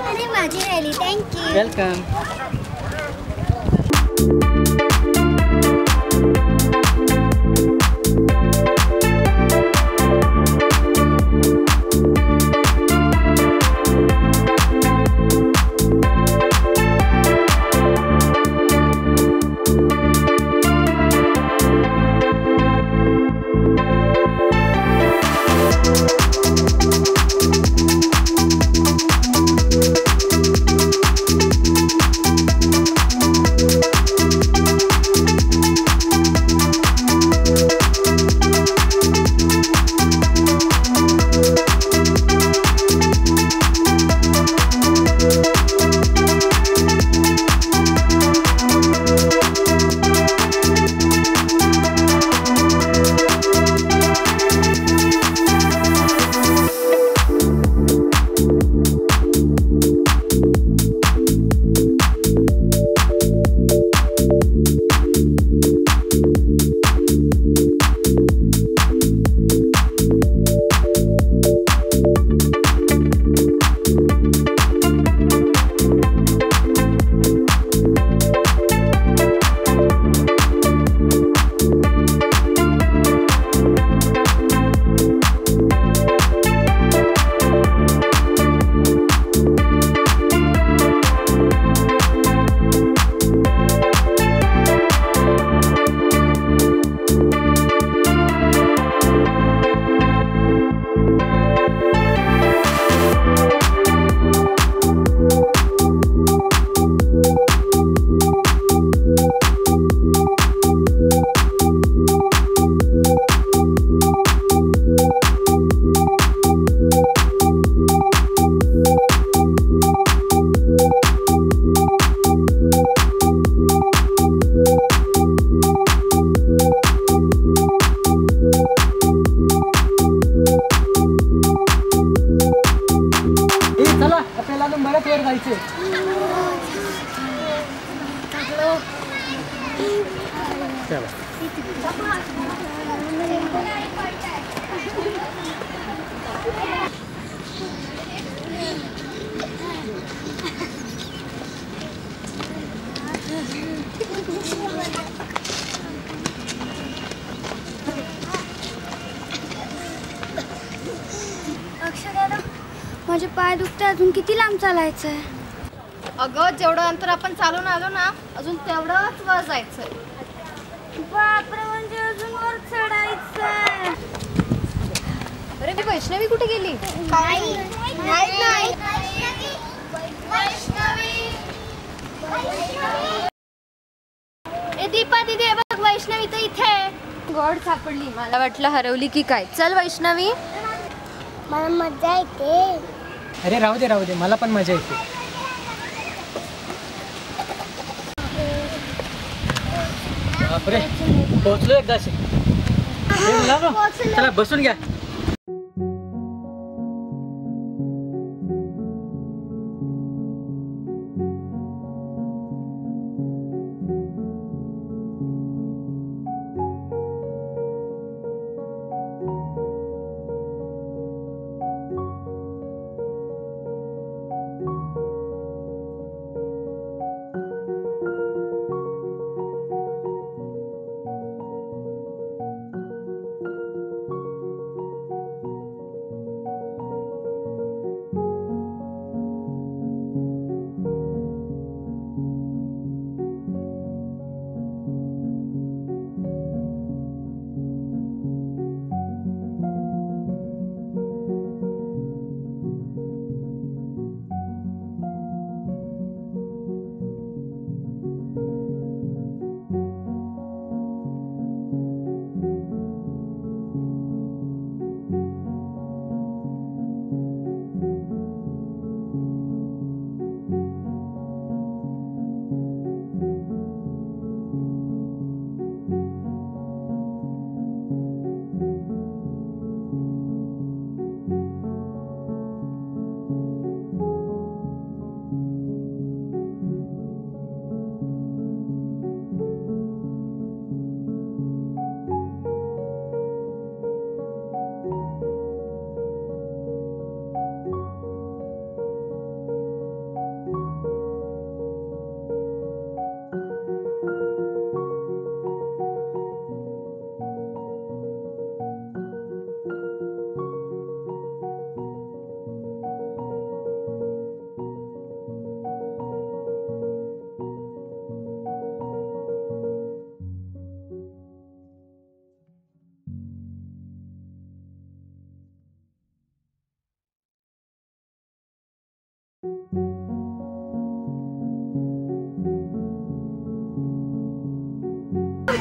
अरे माझी राहिली, थँक्यू. वेलकम. माझे पाय दुखते, अजून किती लांब चालायचंय? अगं जेवढं अंतर आपण चालून आलो ना, अजून तेवढंच वर जायचंय. बापरे, म्हणजे अजून वर चढायचंय. अरे मी वैष्णवी कुठे गेली? नाही. ए दीपा दीदी, बघ वैष्णवी तर इथे. गॉड सापडली. मला वाटलं हरवली की काय. चल वैष्णवी. मला मजा येते. अरे राहू दे मला पण मजा येते. बापरे पोहोचलो एकदाशी. चला बसून घ्या.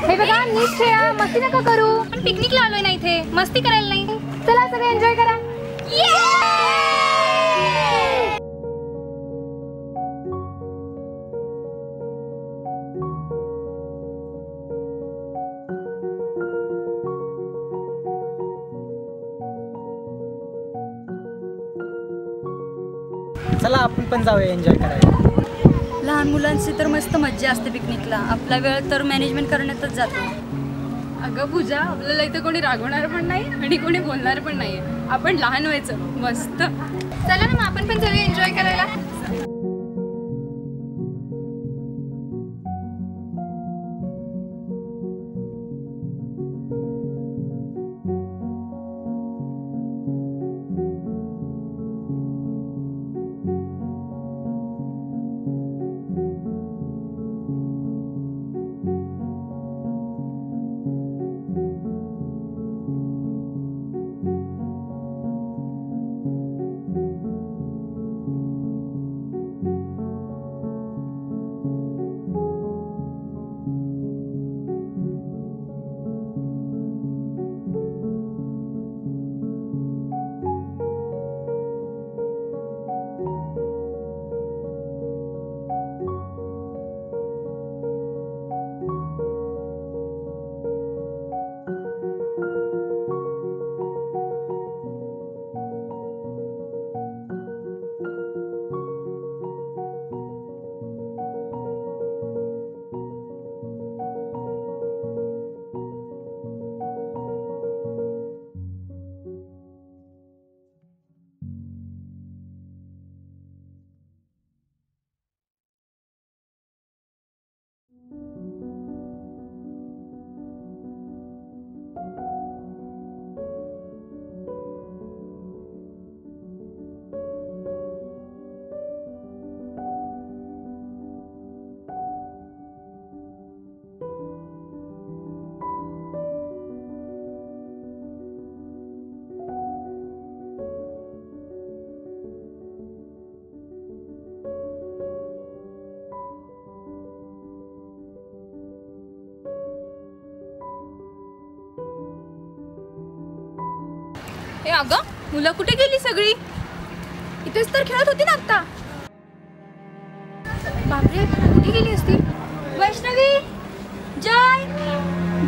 हे बघा नीट खेळा, मस्ती नका करू. पण पिकनिकला आलोय ना इथे, मस्ती करायला नाही. चला सगळे एन्जॉय करा. चला आपण पण जाऊया एन्जॉय करायला. लहान मुलांची तर मस्त मज्जा असते पिकनिकला. आपला वेळ तर मॅनेजमेंट करण्यातच जातो. अगं पूजा, आपल्याला इथं कोणी रागवणार पण नाही आणि कोणी बोलणार पण नाहीये. आपण लहान व्हायचं मस्त. चला ना मग आपण पण जाऊया एन्जॉय करायला. हे अगं, मुलं कुठे गेली सगळी? इथेच तर खेळत होती ना आता. बापरे, कुठे गेली असती? वैष्णवी, जय,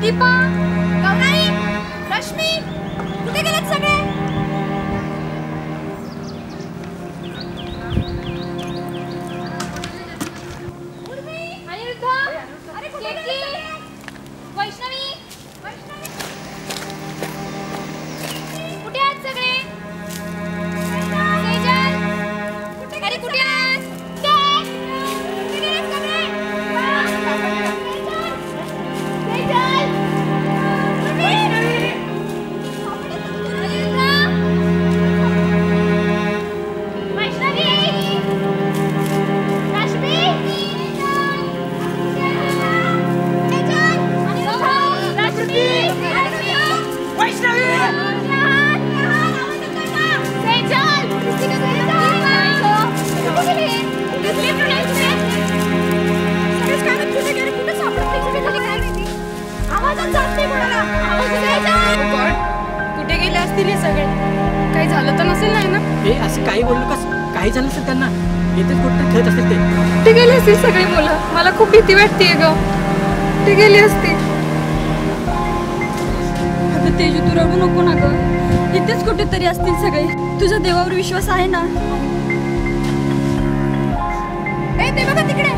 दीपा, गौराई, रश्मी, कुठे गेलेत सगळे? अनिरुद्ध, केतकी, वैष्णवी, कुठे आहात सगळे? सेजल, अरे कुठे आहात? कुठे गेलेत सगळे? सेजल, वैष्णवी, अनिरुद्ध, वैष्णवी, रश्मी, कुठे गेले असतील हे सगळे? काही झालं तर नसेल नाही ना? हे असं काही बोललो कस काही झालं असेल त्यांना येतेच कुठं खेळत असतील ते. कुठे गेली असतील सगळी मुलं? मला खूप भीती वाटतेय ग. कुठे गेली असतील? अगं तेजू, तू रडू नको ना ग. इथेच कुठेतरी असतील सगळे. तुझा देवावर विश्वास आहे ना? ते बघा तिकडे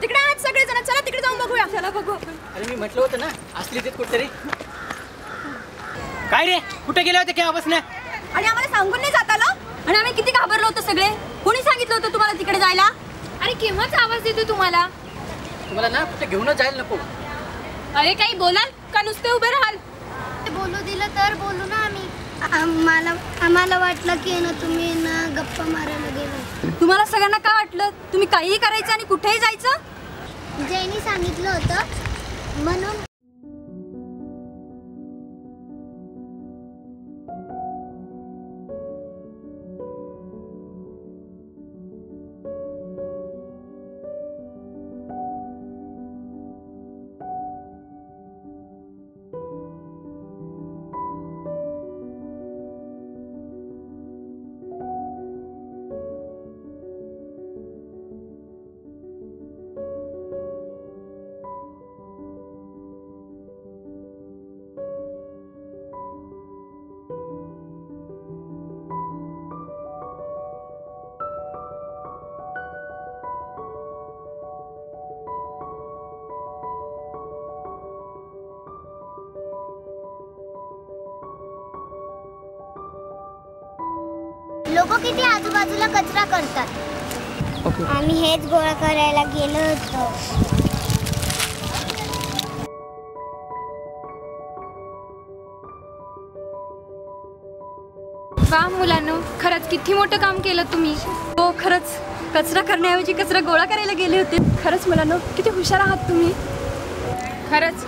तिकडे आहेत सगळे जण. चला तिकडे जाऊन बघूया. चला बघू आपण. अरे मी म्हटलं होतं ना असली इथेच कुठतरी. काय रे कुठे गेले होते केव्हापासून? आणि आम्हाला सांगून नाही जात आलं? आणि आम्ही किती घाबरलो होतो सगळे. कोणी सांगितलं होतं तुम्हाला तिकडे जायला? अरे केव्हाच आवाज देतो तुम्हाला? तुम्हाला ना कुठे घेऊनच जायला नको. अरे काही बोलाल का नुसते उभे राहाल? बोलू दिलं तर बोलू ना आम्ही. आम्हाला वाटलं की ना तुम्ही ना गप्पा मारायला गेलो. तुम्हाला सगळ्यांना काय वाटलं तुम्ही काहीही करायचं आणि कुठेही जायचं? जयनी सांगितलं होतं म्हणून. लोक किती आजूबाजूला कचरा करतात. आम्ही हेच गोळा करायला गेलो होतो. वा मुलांनो, खरंच किती मोठं काम केलं तुम्ही. हो खरंच, कचरा करण्याऐवजी कचरा गोळा करायला गेले होते. खरंच मुलांनो, किती हुशार आहात तुम्ही. खरंच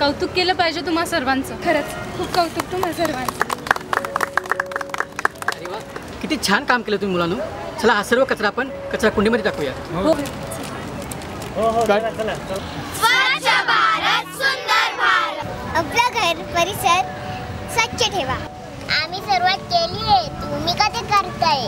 कौतुक केलं पाहिजे तुम्हा सर्वांचं. खरंच खूप कौतुक तुम्हा सर्वांचं. अरे वा किती छान काम केलं तुम्ही मुलांनो. चला हा सर्व कचरा आपण कचरा कुंडीमध्ये टाकूया. हो. स्वच्छ भारत सुंदर भारत. आपला घर परिसर स्वच्छ ठेवा. आम्ही सुरुवात केली आहे, तुम्ही का ते करताय?